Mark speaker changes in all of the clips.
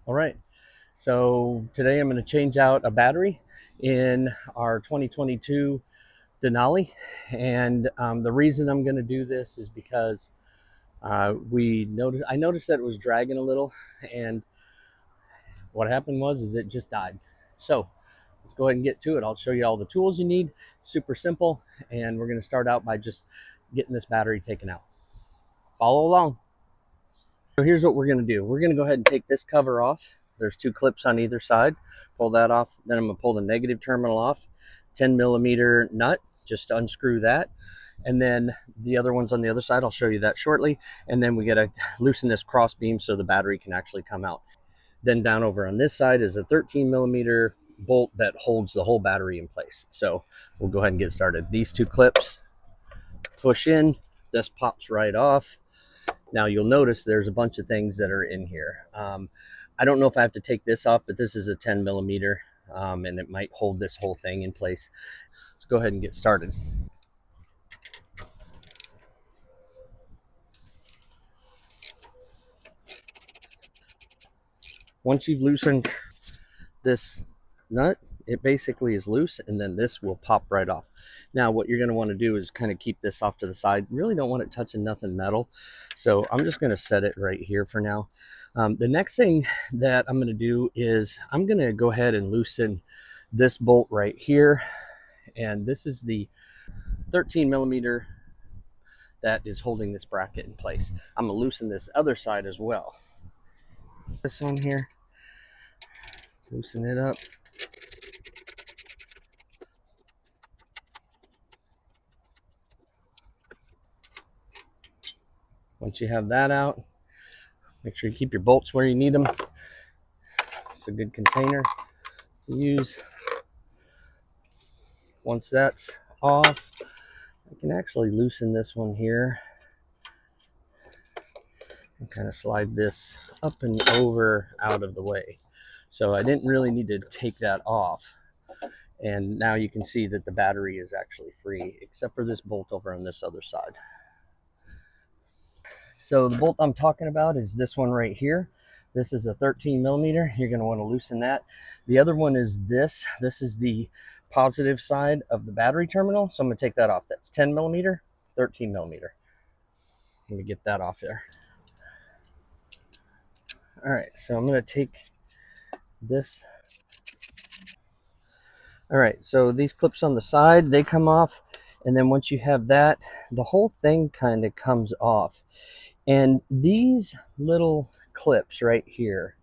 Speaker 1: All right, so today I'm going to change out a battery in our 2022 Denali, and the reason I'm going to do this is because I noticed that it was dragging a little, and what happened was it just died. So let's go ahead and get to it. I'll show you all the tools you need. It's super simple, and we're going to start out by just getting this battery taken out. Follow along. So here's what we're going to do. We're going to go ahead and take this cover off. There's two clips on either side. Pull that off. Then I'm going to pull the negative terminal off. 10 millimeter nut, just unscrew that. And then the other one's on the other side. I'll show you that shortly. And then we got to loosen this cross beam so the battery can actually come out. Then down over on this side is a 13 millimeter bolt that holds the whole battery in place. So we'll go ahead and get started. These two clips push in. This pops right off. Now you'll notice there's a bunch of things that are in here. I don't know if I have to take this off, but this is a 10 millimeter and it might hold this whole thing in place. Let's go ahead and get started. Once you've loosened this nut, it basically is loose, and then this will pop right off. Now what you're going to want to do is kind of keep this off to the side. You really don't want it touching nothing metal, so I'm just going to set it right here for now. The next thing that I'm going to do is I'm going to go ahead and loosen this bolt right here, and this is the 13 millimeter that is holding this bracket in place. I'm going to loosen this other side as well. This on here, loosen it up. Once you have that out, make sure you keep your bolts where you need them. It's a good container to use. Once that's off, I can actually loosen this one here and kind of slide this up and over out of the way. So I didn't really need to take that off. And now you can see that the battery is actually free, except for this bolt over on this other side. So the bolt I'm talking about is this one right here. This is a 13 millimeter. You're going to want to loosen that. The other one is this. This is the positive side of the battery terminal. So I'm going to take that off. That's 10 millimeter, 13 millimeter. Let me get that off there. All right, so I'm going to take this. All right, so these clips on the side, they come off. And then once you have that, the whole thing kind of comes off. And these little clips right here,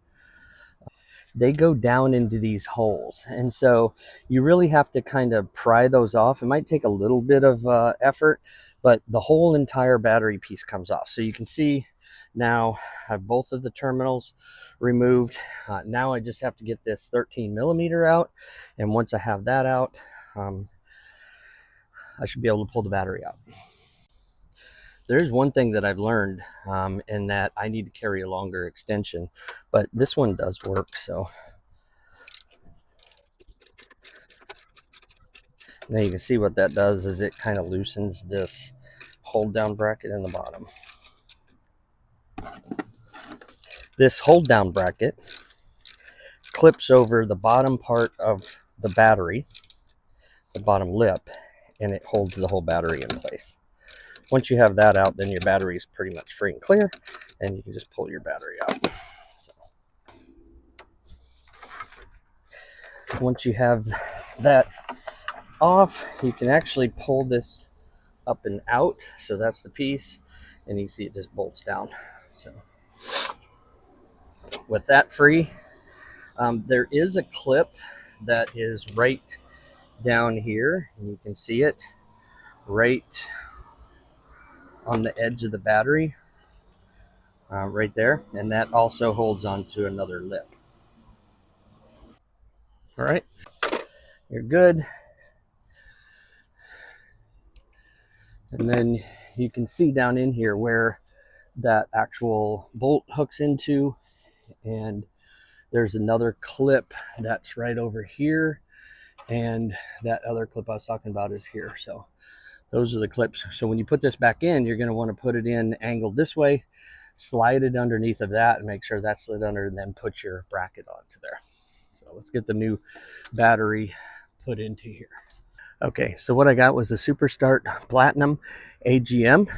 Speaker 1: they go down into these holes. And so you really have to kind of pry those off. It might take a little bit of effort, but the whole entire battery piece comes off. So you can see now I have both of the terminals removed. Now I just have to get this 13 millimeter out. And once I have that out, I should be able to pull the battery out. There's one thing that I've learned in that I need to carry a longer extension, but this one does work. So now you can see what that does is it kind of loosens this hold down bracket in the bottom. This hold down bracket clips over the bottom part of the battery, the bottom lip, and it holds the whole battery in place. Once you have that out, then your battery is pretty much free and clear, and you can just pull your battery out. So once you have that off, you can actually pull this up and out. So that's the piece, and you see it just bolts down. So with that free, there is a clip that is right down here, and you can see it right on the edge of the battery, right there, and that also holds onto another lip. All right, you're good. And then you can see down in here where that actual bolt hooks into, and there's another clip that's right over here, and that other clip I was talking about is here. So those are the clips. So when you put this back in, you're going to want to put it in angled this way slide it underneath of that and make sure that's slid under, and then put your bracket onto there. So let's get the new battery put into here. Okay, so what I got was a Super Start Platinum AGM.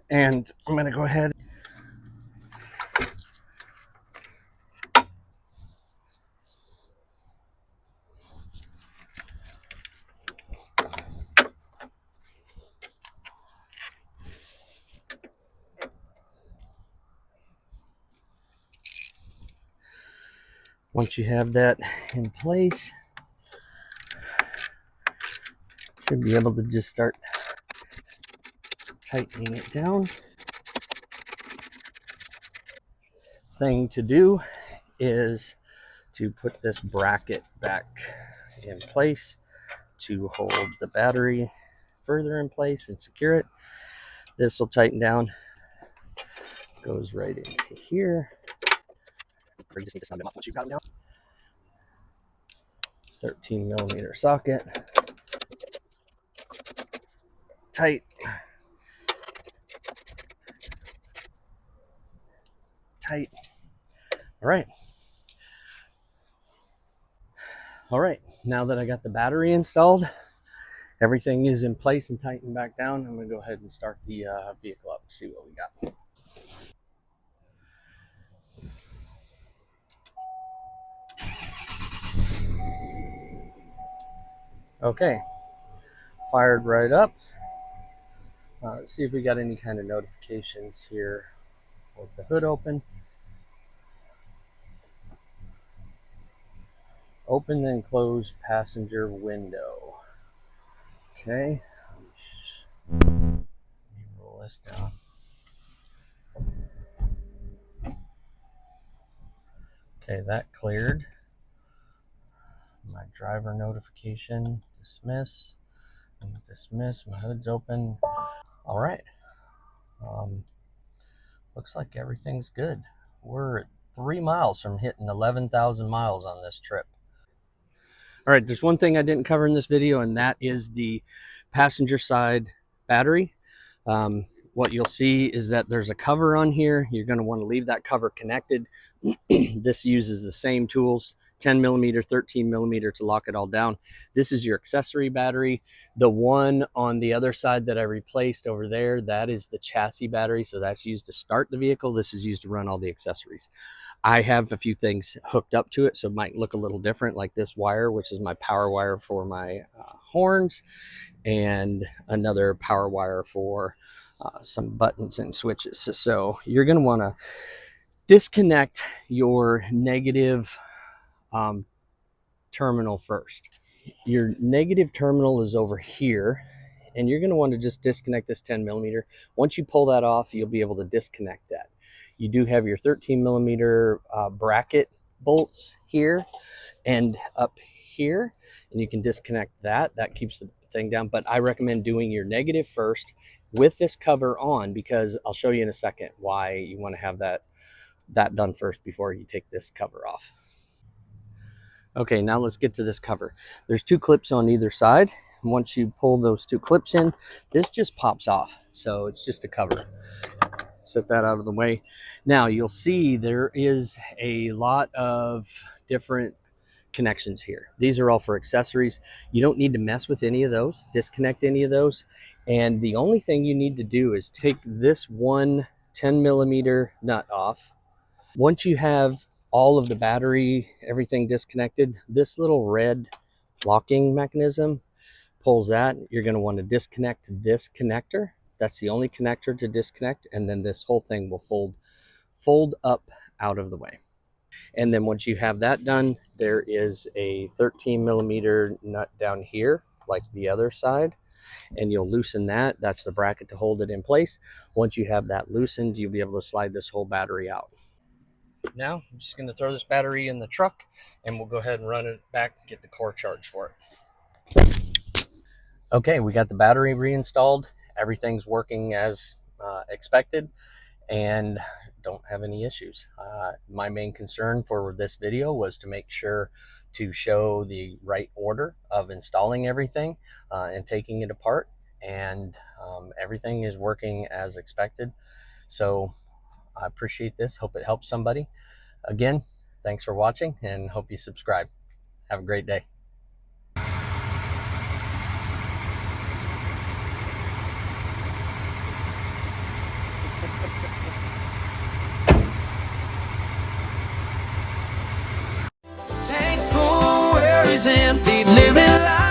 Speaker 1: And I'm going to go ahead. Once you have that in place, should be able to just start tightening it down. Thing to do is to put this bracket back in place to hold the battery further in place and secure it. This will tighten down, goes right into here. You just need to sound them up once you've got them down. 13 millimeter socket, tight, tight. All right. All right, now that I got the battery installed, everything is in place and tightened back down, I'm gonna go ahead and start the vehicle up and see what we got. Okay, fired right up. Let's see if we got any kind of notifications here with the hood open. Open and close passenger window. Okay, let me roll this down. Okay, that cleared. My driver notification, dismiss, dismiss, my hood's open. All right. Looks like everything's good. We're at 3 miles from hitting 11,000 miles on this trip. All right, there's one thing I didn't cover in this video, and that is the passenger side battery. What you'll see is that there's a cover on here. You're going to want to leave that cover connected. This uses the same tools, 10 millimeter, 13 millimeter to lock it all down. This is your accessory battery. The one on the other side that I replaced over there, that is the chassis battery. So that's used to start the vehicle. This is used to run all the accessories. I have a few things hooked up to it, so it might look a little different, like this wire, which is my power wire for my horns, and another power wire for some buttons and switches. So you're going to want to disconnect your negative terminal first. Your negative terminal is over here, and you're going to want to just disconnect this 10 millimeter. Once you pull that off, you'll be able to disconnect that. You do have your 13 millimeter bracket bolts here and up here, and you can disconnect that. That keeps the thing down, but I recommend doing your negative first with this cover on, because I'll show you in a second why you want to have that done first before you take this cover off. Okay, now let's get to this cover. There's 2 clips on either side. Once you pull those 2 clips in, this just pops off. So it's just a cover. Set that out of the way. Now you'll see there is a lot of different connections here. These are all for accessories. You don't need to mess with any of those, disconnect any of those. And the only thing you need to do is take this one 10 millimeter nut off. Once you have all of the battery, everything disconnected, this little red locking mechanism pulls that. You're going to want to disconnect this connector. That's the only connector to disconnect, and then this whole thing will fold up out of the way. And then once you have that done, there is a 13 millimeter nut down here, like the other side, and you'll loosen that. That's the bracket to hold it in place. Once you have that loosened, you'll be able to slide this whole battery out. Now I'm just going to throw this battery in the truck, and we'll go ahead and run it back and get the core charge for it. Okay, we got the battery reinstalled. Everything's working as expected, and don't have any issues. My main concern for this video was to make sure to show the right order of installing everything and taking it apart. and everything is working as expected. So I appreciate this. Hope it helps somebody. Again, thanks for watching and hope you subscribe. Have a great day.
Speaker 2: Tanks full where he's empty, living life.